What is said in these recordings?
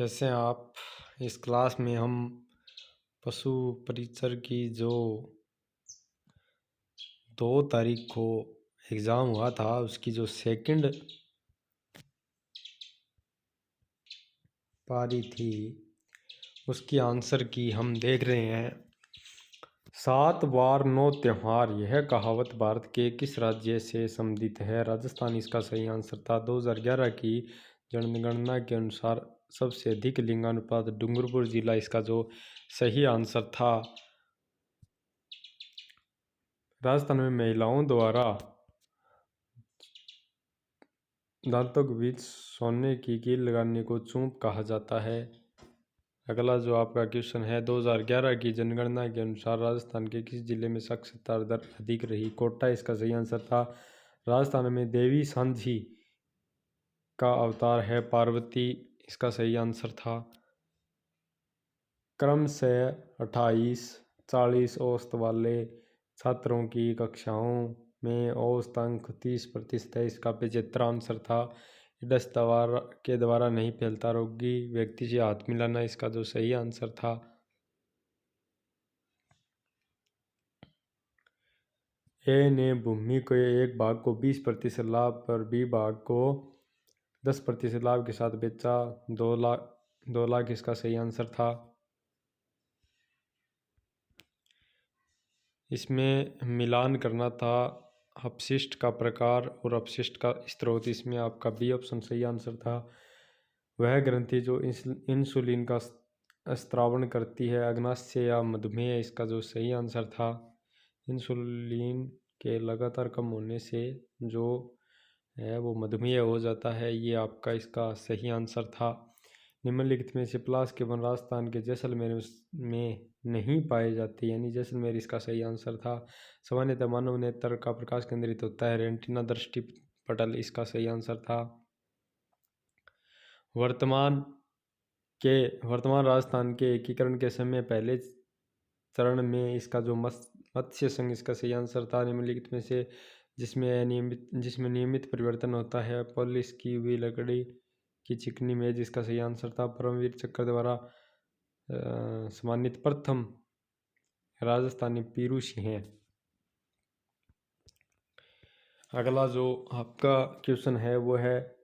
कैसे हैं आप। इस क्लास में हम पशु परिचर की जो 2 तारीख को एग्ज़ाम हुआ था उसकी जो सेकंड पारी थी उसकी आंसर की हम देख रहे हैं। 7 बार 9 त्योहार, यह कहावत भारत के किस राज्य से संबंधित है? राजस्थान इसका सही आंसर था। 2011 की जनगणना के अनुसार सबसे अधिक लिंगानुपात डूंगरपुर जिला इसका जो सही आंसर था। राजस्थान में महिलाओं द्वारा दांतों के बीच सोने की कील लगाने को चूंप कहा जाता है। अगला जो आपका क्वेश्चन है, 2011 की जनगणना के अनुसार राजस्थान के किस जिले में साक्षरता दर अधिक रही? कोटा इसका सही आंसर था। राजस्थान में देवी सांझी का अवतार है पार्वती, इसका सही आंसर था। क्रम से 28, 40 औसत वाले छात्रों की कक्षाओं में औसत अंक 30% है, इसका 75 आंसर था। एड्स के द्वारा नहीं फैलता, रोगी व्यक्ति से हाथ मिलाना इसका जो सही आंसर था। ए ने भूमि के एक भाग को 20% लाभ पर बी भाग को 10% लाभ के साथ बेचा। 2 लाख इसका सही आंसर था। इसमें मिलान करना था अपशिष्ट का प्रकार और अपशिष्ट का स्रोत, इसमें आपका बी ऑप्शन सही आंसर था। वह ग्रंथि जो इंसुलिन का स्त्रावण करती है, अग्नाशय या मधुमेह, इसका जो सही आंसर था। इंसुलिन के लगातार कम होने से जो है वो मधुमेह हो जाता है, ये आपका इसका सही आंसर था। निम्नलिखित में से प्लास के वन राजस्थान के जैसलमेर में नहीं पाए जाते, यानी जैसलमेर इसका सही आंसर था। सामान्यतः मानव नेत्र का प्रकाश केंद्रित होता है, रेटिना दृष्टि पटल इसका सही आंसर था। वर्तमान राजस्थान के एकीकरण के समय पहले चरण में इसका जो मत्स्य संघ इसका सही आंसर था। निम्नलिखित में से जिसमें नियमित परिवर्तन होता है, पॉलिश की हुई लकड़ी की चिकनी मेज इसका सही आंसर था। परमवीर चक्र द्वारा सम्मानित प्रथम राजस्थानी पीरू सिंह हैं। अगला जो आपका क्वेश्चन है वो है,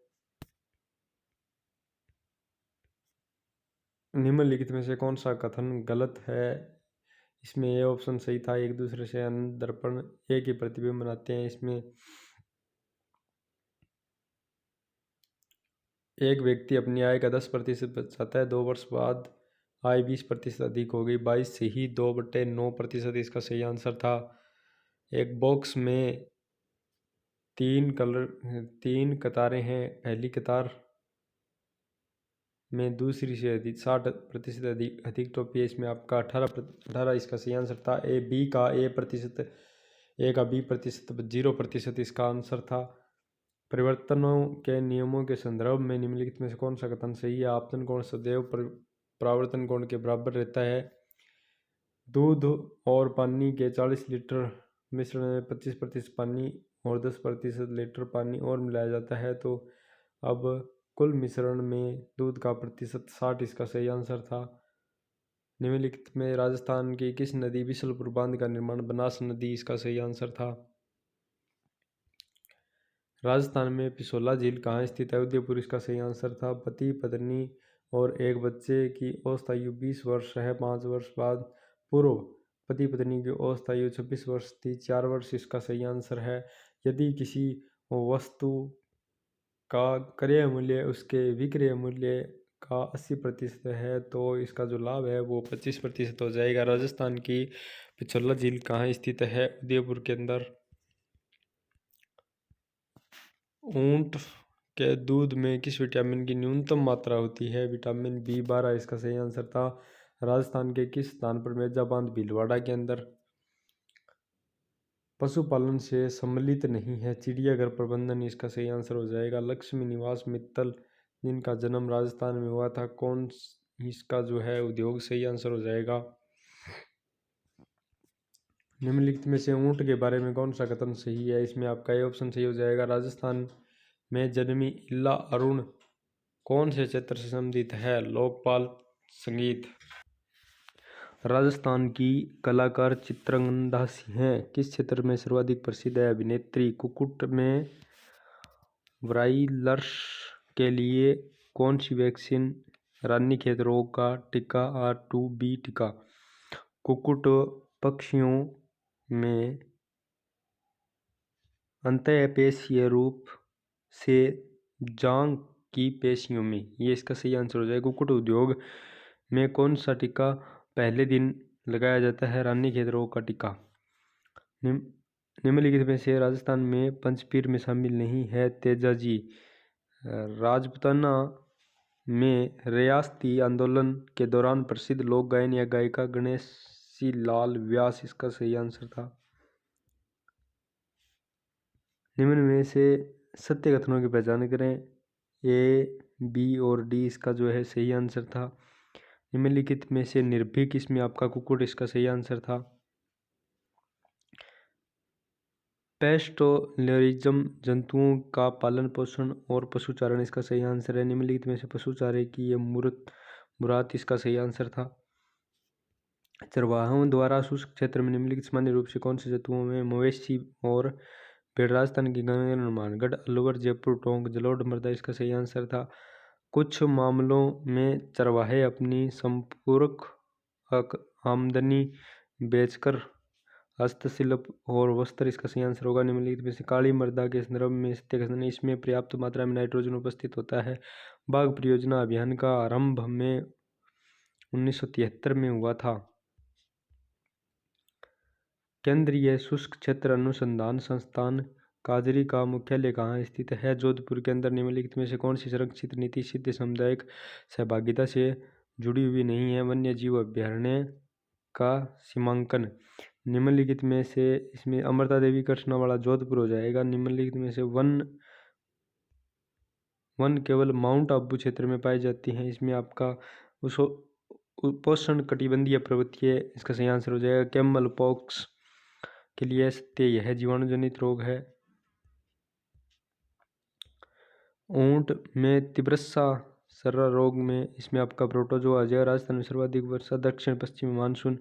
निम्नलिखित में से कौन सा कथन गलत है? इसमें ये ऑप्शन सही था। एक दूसरे से दर्पण एक ही प्रतिबिंब बनाते हैं। इसमें एक व्यक्ति अपनी आय का 10% बचाता है, 2 वर्ष बाद आय 20% अधिक हो गई। 22 से ही 2/9% इसका सही आंसर था। एक बॉक्स में 3 कतारें हैं, पहली कतार में दूसरी से अधिक 60% अधिक टोपी है, इसमें आपका 18 इसका सही आंसर था। बी का A%, ए का B%, 0% इसका आंसर था। परिवर्तनों के नियमों के संदर्भ में निम्नलिखित में से कौन सा कथन सही है? आपतन कोण सदैव परावर्तन कोण के बराबर रहता है। दूध और पानी के 40 लीटर मिश्रण में 25% पानी और 10% लीटर पानी और मिलाया जाता है, तो अब कुल मिश्रण में दूध का प्रतिशत 60 इसका सही आंसर था। निम्नलिखित में राजस्थान की किस नदी बिशलपुर बांध का निर्माण? बनास नदी इसका सही आंसर था। राजस्थान में पिछोला झील कहाँ स्थित है? उदयपुर इसका सही आंसर था। पति पत्नी और एक बच्चे की औसत आयु 20 वर्ष है। 5 वर्ष बाद पूर्व पति पत्नी की औसत आयु 26 वर्ष थी। 4 वर्ष इसका सही आंसर है। यदि किसी वस्तु का क्रय मूल्य उसके विक्रय मूल्य का 80% है तो इसका जो लाभ है वो 25% हो जाएगा। राजस्थान की पिछोला झील कहाँ स्थित है? उदयपुर के अंदर। ऊंट के दूध में किस विटामिन की न्यूनतम मात्रा होती है? विटामिन B12 इसका सही आंसर था। राजस्थान के किस स्थान पर मेजा बांध? भीलवाड़ा के अंदर। पशुपालन से सम्मिलित नहीं है, चिड़ियाघर प्रबंधन इसका सही आंसर हो जाएगा। लक्ष्मी निवास मित्तल जिनका जन्म राजस्थान में हुआ था, कौन इसका जो है उद्योग सही आंसर हो जाएगा। निम्नलिखित में से ऊंट के बारे में कौन सा कथन सही है? इसमें आपका ये ऑप्शन सही हो जाएगा। राजस्थान में जन्मी इल्ला अरुण कौन से क्षेत्र से संबंधित है लोकपाल संगीत? राजस्थान की कलाकार चित्रंगदा दासी हैं। किस क्षेत्र में सर्वाधिक प्रसिद्ध है अभिनेत्री? कुक्कुट में ब्राइलर्स के लिए कौन सी वैक्सीन? रानीखेत रोग का टीका R2B टीका। कुक्कुट पक्षियों में अंतःपेशीय रूप से जांघ की पेशियों में, ये इसका सही आंसर हो जाएगा। कुक्कुट उद्योग में कौन सा टीका पहले दिन लगाया जाता है? रानीखेत रोग का टीका। निम्नलिखित में से राजस्थान में पंचपीर में शामिल नहीं है तेजाजी। राजपूताना में रियासती आंदोलन के दौरान प्रसिद्ध लोक गायन या गायिका गणेशी लाल व्यास, इसका सही आंसर था। निम्न में से सत्य कथनों की पहचान करें। A, B और D इसका जो है सही आंसर था। निम्नलिखित में से निर्भीक इसमें आपका कुक्कुट इसका सही आंसर था। पैस्टोरलिज्म जंतुओं का पालन पोषण और पशुचारण इसका सही आंसर है। निम्नलिखित में से पशुचारे की यह मुराद इसका सही आंसर था। चरवाहों द्वारा शुष्क क्षेत्र में निम्नलिखित सामान्य रूप से कौन से जंतुओं में मवेशी और भेड़? राजस्थान की गंगा हनुमानगढ़ अलवर जयपुर टोंक जलोढ़ मृदा इसका सही आंसर था। कुछ मामलों में चरवाहे अपनी संपूरक आमदनी बेचकर हस्तशिल्प और वस्त्र इसका सही आंसर होगा। निम्नलिखित में से काली मृदा के संदर्भ में सत्य कथन, इसमें पर्याप्त मात्रा में नाइट्रोजन उपस्थित होता है। बाघ परियोजना अभियान का आरंभ में 1973 में हुआ था। केंद्रीय शुष्क क्षेत्र अनुसंधान संस्थान काजरी का मुख्यालय कहाँ स्थित है? जोधपुर के अंदर। निम्नलिखित में से कौन सी संरक्षित नीति सिद्ध सामुदायिक सहभागिता से जुड़ी हुई नहीं है? वन्य जीव अभ्यारण्य का सीमांकन। निम्नलिखित में से इसमें अमृता देवी कृष्णावाला जोधपुर हो जाएगा। निम्नलिखित में से वन केवल माउंट आबू क्षेत्र में पाई जाती हैं, इसमें आपका उपोष्ण कटिबंधीय पर्वतीय इसका सही आंसर हो जाएगा। कैमल पॉक्स के लिए सत्य यह जीवाणुजनित रोग है। ऊंट में तिब्रस्सा सर्रा रोग में इसमें आपका प्रोटोजोआ आ जाएगा। राजस्थान में सर्वाधिक वर्षा दक्षिण पश्चिमी मानसून।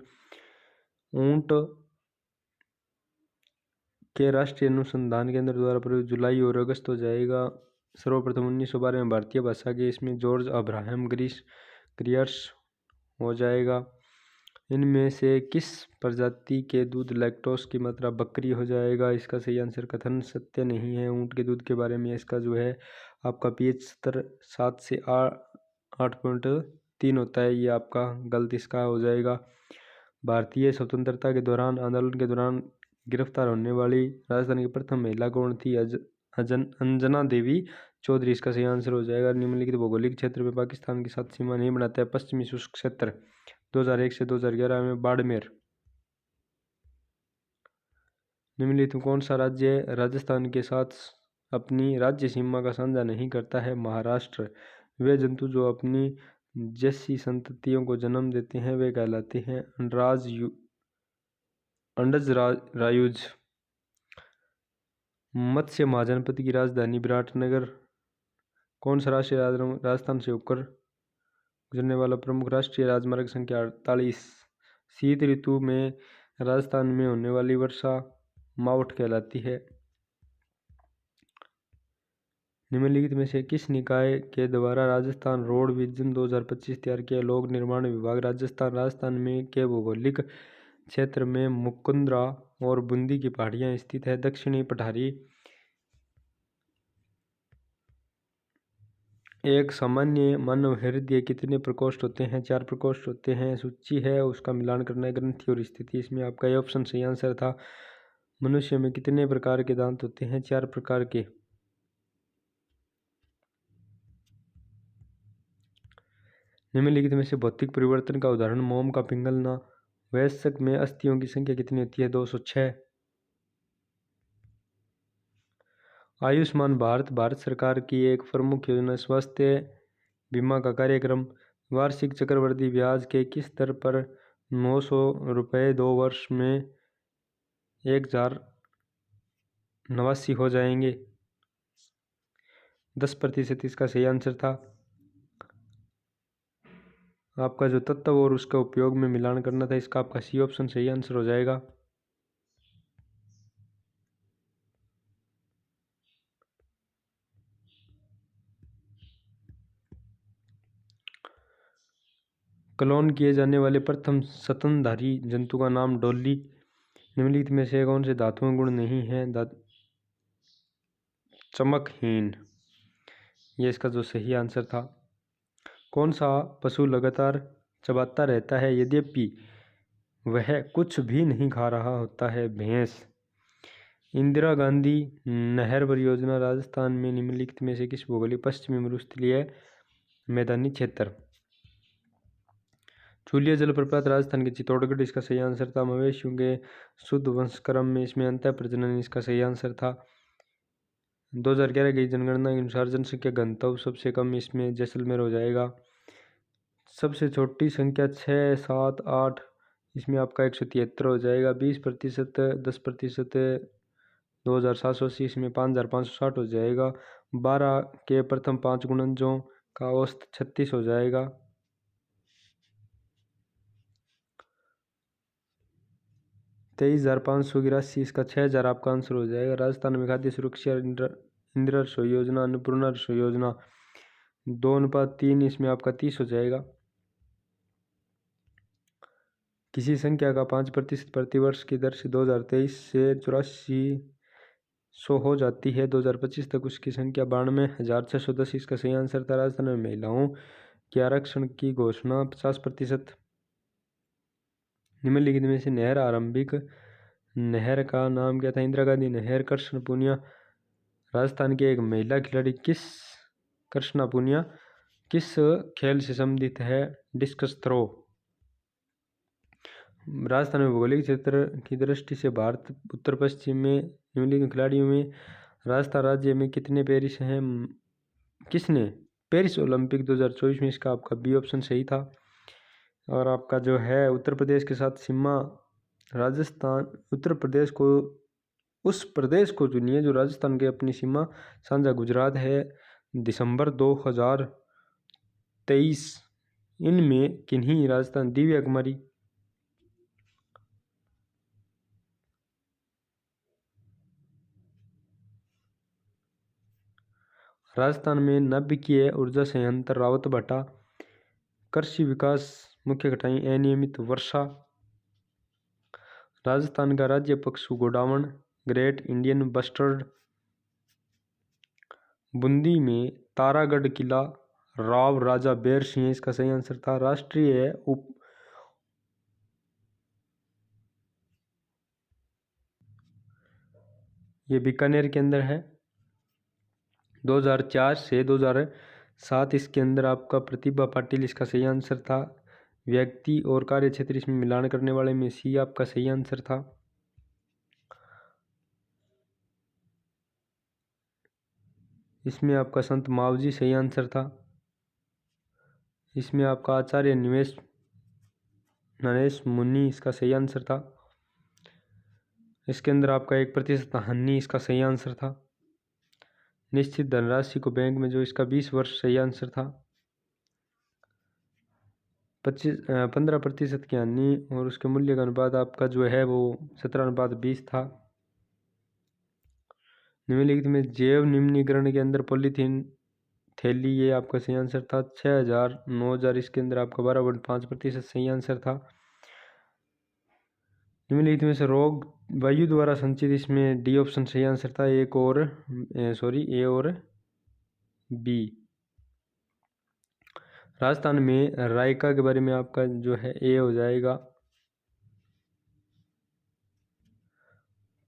ऊंट के राष्ट्रीय अनुसंधान केंद्र द्वारा प्रयुक्त जुलाई और अगस्त हो जाएगा। सर्वप्रथम 1912 में भारतीय भाषा के इसमें जॉर्ज अब्राहम ग्रियर्स हो जाएगा। इनमें से किस प्रजाति के दूध लैक्टोज की मात्रा बकरी हो जाएगा? इसका सही आंसर कथन सत्य नहीं है। ऊंट के दूध के बारे में इसका जो है आपका pH स्तर 7 से 8.3 होता है, ये आपका गलत इसका हो जाएगा। भारतीय स्वतंत्रता के दौरान आंदोलन के दौरान गिरफ्तार होने वाली राजस्थान की प्रथम महिला कौन थी? अंजना देवी चौधरी, इसका सही आंसर हो जाएगा। निम्नलिखित भौगोलिक क्षेत्र में पाकिस्तान के साथ सीमा नहीं बनाता है? पश्चिमी शुष्क क्षेत्र। 2001 से 2011 में बाड़मेर। निम्नलिखित कौन सा राज्य राजस्थान के साथ अपनी राज्य सीमा का साझा नहीं करता है? महाराष्ट्र। वे जंतु जो अपनी जैसी संततियों को जन्म देते हैं वे कहलाते हैं अंडजरायुज। मत्स्य महाजनपद की राजधानी विराटनगर। कौन सा राष्ट्रीय राजस्थान से होकर गुजरने वाला प्रमुख राष्ट्रीय राजमार्ग संख्या 48? शीत ऋतु में राजस्थान में होने वाली वर्षा मावठ कहलाती है। निम्नलिखित में से किस निकाय के द्वारा राजस्थान रोड विजन 2025 तैयार किया? लोक निर्माण विभाग राजस्थान में के भौगोलिक क्षेत्र में मुकुंदरा और बूंदी की पहाड़ियां स्थित है। दक्षिणी पठारी एक सामान्य मानव हृदय कितने प्रकोष्ठ होते हैं? 4 प्रकोष्ठ होते हैं। सूची है उसका मिलान करना है। ग्रंथि और स्थिति, इसमें आपका ये ऑप्शन सही आंसर था। मनुष्य में कितने प्रकार के दांत होते हैं? 4 प्रकार के। निम्नलिखित में से भौतिक परिवर्तन का उदाहरण मोम का पिघलना। वयस्क में अस्थियों की संख्या कितनी होती है? 206। आयुष्मान भारत भारत सरकार की एक प्रमुख योजना। स्वास्थ्य बीमा का कार्यक्रम। वार्षिक चक्रवृद्धि ब्याज के किस दर पर 900 रुपये 2 वर्ष में 1089 हो जाएंगे? 10% इसका सही आंसर था। आपका जो तत्व और उसका उपयोग में मिलान करना था, इसका आपका सी ऑप्शन सही आंसर हो जाएगा। क्लोन किए जाने वाले प्रथम स्तनधारी जंतु का नाम डॉली। निम्नलिखित में से कौन से धातुओं गुण नहीं है? चमकहीन, ये इसका जो सही आंसर था। कौन सा पशु लगातार चबाता रहता है यद्यपि वह कुछ भी नहीं खा रहा होता है? भैंस। इंदिरा गांधी नहर परियोजना राजस्थान में निम्नलिखित में से किस भौगोलिक पश्चिमी मरुस्थलीय मैदानी क्षेत्र? चूलिया जलप्रपात राजस्थान के चित्तौड़गढ़, इसका सही आंसर था। मवेशियों के शुद्ध वंशक्रम में इसमें अंतः प्रजनन, इसका सही आंसर था। 2011 की जनगणना के अनुसार जनसंख्या घनत्व सबसे कम इसमें जैसलमेर हो जाएगा। सबसे छोटी संख्या 6, 7, 8, इसमें आपका 173 हो जाएगा। 20%, 10%, 2780, इसमें 5560 हो जाएगा। 12 के प्रथम 5 गुणनजों का औसत 36 हो जाएगा। 23,500 की राशि, इसका 6000 आपका आंसर हो जाएगा। राजस्थान में खाद्य सुरक्षा इंदिरा रसोई योजना, अन्नपूर्णा रसोई योजना 2:3, इसमें आपका 30 हो जाएगा। किसी संख्या का 5% प्रतिवर्ष की दर से 2023 से 8400 हो जाती है, 2025 तक उसकी संख्या 92,610, इसका सही आंसर था। राजस्थान में महिलाओं के आरक्षण की घोषणा 50%। निम्नलिखित में से नहर आरंभिक नहर का नाम क्या था? इंदिरा गांधी नहर। कृष्ण पूनिया राजस्थान के एक महिला खिलाड़ी कृष्णा पूनिया किस खेल से संबंधित है? Discus throw. राजस्थान में भौगोलिक क्षेत्र की दृष्टि से भारत उत्तर पश्चिम में निम्नलिखित खिलाड़ियों में राजस्थान राज्य में कितने पेरिस हैं? किसने पेरिस ओलंपिक 2024 में, इसका आपका बी ऑप्शन सही था। और आपका जो है उत्तर प्रदेश के साथ सीमा, राजस्थान उत्तर प्रदेश को उस प्रदेश को चुनिए जो राजस्थान के अपनी सीमा साझा गुजरात है। दिसंबर 2023 इनमें किन्हीं राजस्थान दिव्या कुमारी। राजस्थान में नाभिकीय ऊर्जा संयंत्र रावतभाटा। कृषि विकास मुख्य कटाई अनियमित वर्षा। राजस्थान का राज्य पशु गोडावण ग्रेट इंडियन बस्टर्ड। बूंदी में तारागढ़ किला राव राजा बेर सिंह, इसका सही आंसर था। राष्ट्रीय ये बीकानेर के अंदर है। 2004 से 2007 इसके अंदर आपका प्रतिभा पाटिल, इसका सही आंसर था। व्यक्ति और कार्य क्षेत्र इसमें मिलान करने वाले में सी आपका सही आंसर था। इसमें आपका संत मावजी सही आंसर था। इसमें आपका आचार्य नरेश मुनि, इसका सही आंसर था। इसके अंदर आपका 1% हानि, इसका सही आंसर था। निश्चित धनराशि को बैंक में जो, इसका 20 वर्ष सही आंसर था। 15% की हानि और उसके मूल्य का अनुपात आपका जो है वो 17:20 था। निम्नलिखित में जैव निम्नीकरण के अंदर पॉलीथीन थैली, ये आपका सही आंसर था। 6000, 9000, इसके अंदर आपका 12.5% सही आंसर था। निम्नलिखित में से रोग वायु द्वारा संचित, इसमें डी ऑप्शन सही आंसर था। ए और बी। राजस्थान में रायका के बारे में आपका जो है ए हो जाएगा।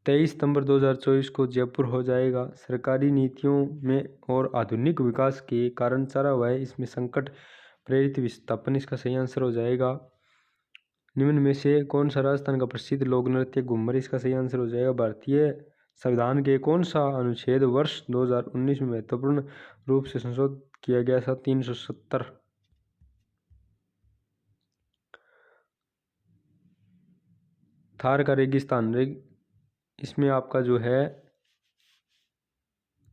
23 सितंबर 2024 को जयपुर हो जाएगा। सरकारी नीतियों में और आधुनिक विकास के कारण चारा हुआ है, इसमें संकट प्रेरित विस्थापन, इसका सही आंसर हो जाएगा। निम्न में से कौन सा राजस्थान का प्रसिद्ध लोक नृत्य घूमर, इसका सही आंसर हो जाएगा। भारतीय संविधान के कौन सा अनुच्छेद वर्ष 2019 में महत्वपूर्ण रूप से संशोधित किया गया था? 370। थार का रेगिस्तान, इसमें आपका जो है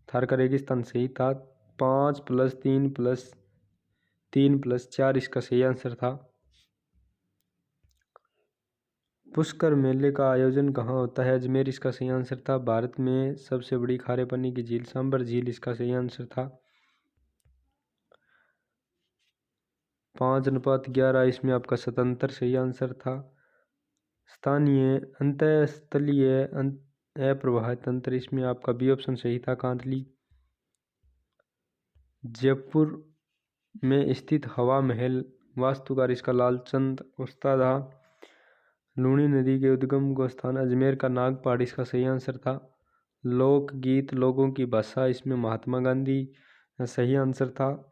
थार का रेगिस्तान सही था। 5 + 3 + 3 + 4 इसका सही आंसर था। पुष्कर मेले का आयोजन कहाँ होता है? अजमेर इसका सही आंसर था। भारत में सबसे बड़ी खारे पानी की झील सांबर झील इसका सही आंसर था। 5:11 इसमें आपका स्वतंत्र सही आंसर था। स्थानीय अंतःस्थलीय अप्रवाह तंत्र इसमें आपका बी ऑप्शन सही था, कांतली। जयपुर में स्थित हवा महल वास्तुकार इसका लालचंद उस्तादा। लूणी नदी के उद्गम को स्थान अजमेर का नाग पहाड़ इसका सही आंसर था। लोकगीत लोगों की भाषा इसमें महात्मा गांधी सही आंसर था।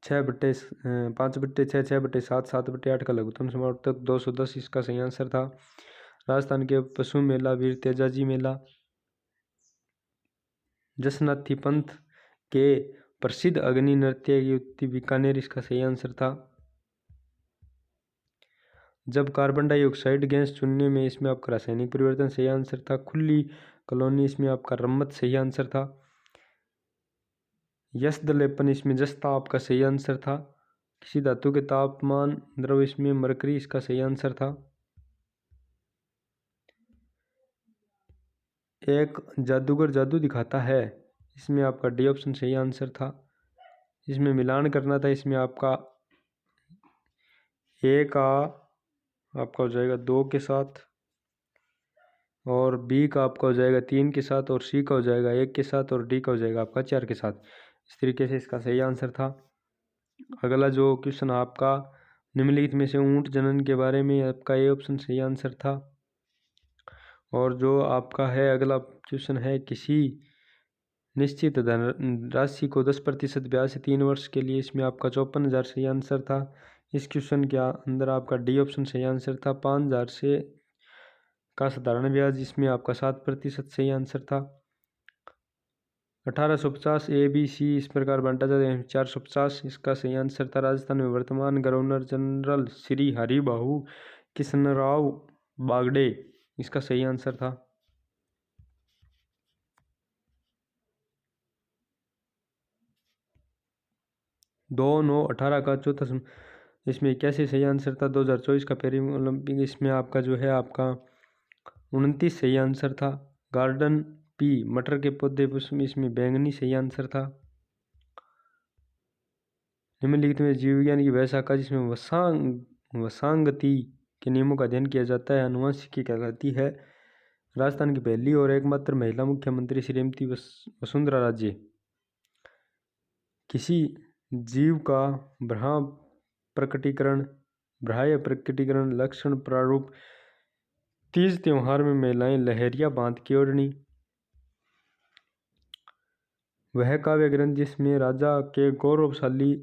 5/6, 6/7, 7/8 का लघुत्तम समावर्तक 210 इसका सही आंसर था। राजस्थान के पशु मेला वीर तेजाजी मेला। जसनाथी पंथ के प्रसिद्ध अग्नि नृत्य की उत्पत्ति बीकानेर इसका सही आंसर था। जब कार्बन डाइऑक्साइड गैस चुनने में इसमें आपका रासायनिक परिवर्तन सही आंसर था। खुली कॉलोनी इसमें आपका रम्मत सही आंसर था। यस्द लेपन इसमें जस्ता आपका सही आंसर था। किसी धातु के तापमान द्रव इसमें मरकरी इसका सही आंसर था। एक जादूगर जादू दिखाता है इसमें आपका डी ऑप्शन सही आंसर था। इसमें मिलान करना था, इसमें आपका ए का आपका हो जाएगा 2 के साथ, और बी का आपका हो जाएगा 3 के साथ, और सी का हो जाएगा 1 के साथ, और डी का हो जाएगा आपका 4 के साथ। इस तरीके से इसका सही आंसर था। अगला जो क्वेश्चन आपका निम्नलिखित में से ऊंट जनन के बारे में, आपका ए ऑप्शन सही आंसर था। और जो आपका है अगला क्वेश्चन है, किसी निश्चित धन राशि को 10% ब्याज से 3 वर्ष के लिए, इसमें आपका 54,000 सही आंसर था। इस क्वेश्चन के अंदर आपका डी ऑप्शन सही आंसर था। 5,000 से का साधारण ब्याज इसमें आपका 7% सही आंसर था। 1850 ABC इस प्रकार बांटा जाता है 450 इसका सही आंसर था। राजस्थान में वर्तमान गवर्नर जनरल श्री हरिबाबू कृष्णराव बागड़े इसका सही आंसर था। दो 9/18 का चौथा इसमें 81 सही आंसर था। 2024 का पेरिस ओलंपिक इसमें आपका जो है आपका 29 सही आंसर था। गार्डन पी मटर के पौधे पुष्प इसमें बैंगनी सही आंसर था। निम्नलिखित में जीव विज्ञान की वह शाखा जिसमें वसांगति के नियमों का अध्ययन किया जाता है आनुवंशिकी कहलाती है। राजस्थान की पहली और एकमात्र महिला मुख्यमंत्री श्रीमती वसुंधरा राजे। किसी जीव का बाह्य प्रकटीकरण लक्षण प्रारूप। तीज त्योहार में महिलाएं लहरिया बांध की ओढ़नी। वह काव्य ग्रंथ जिसमें राजा के गौरवशाली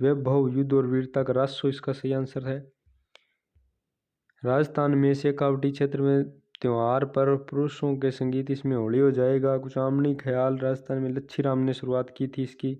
वैभव युद्ध और वीरता का राजस्व इसका सही आंसर है। राजस्थान में शेखावटी क्षेत्र में त्योहार पर पुरुषों के संगीत इसमें होली हो जाएगा। कुछ आमनी ख्याल राजस्थान में लच्छी राम ने शुरुआत की थी इसकी।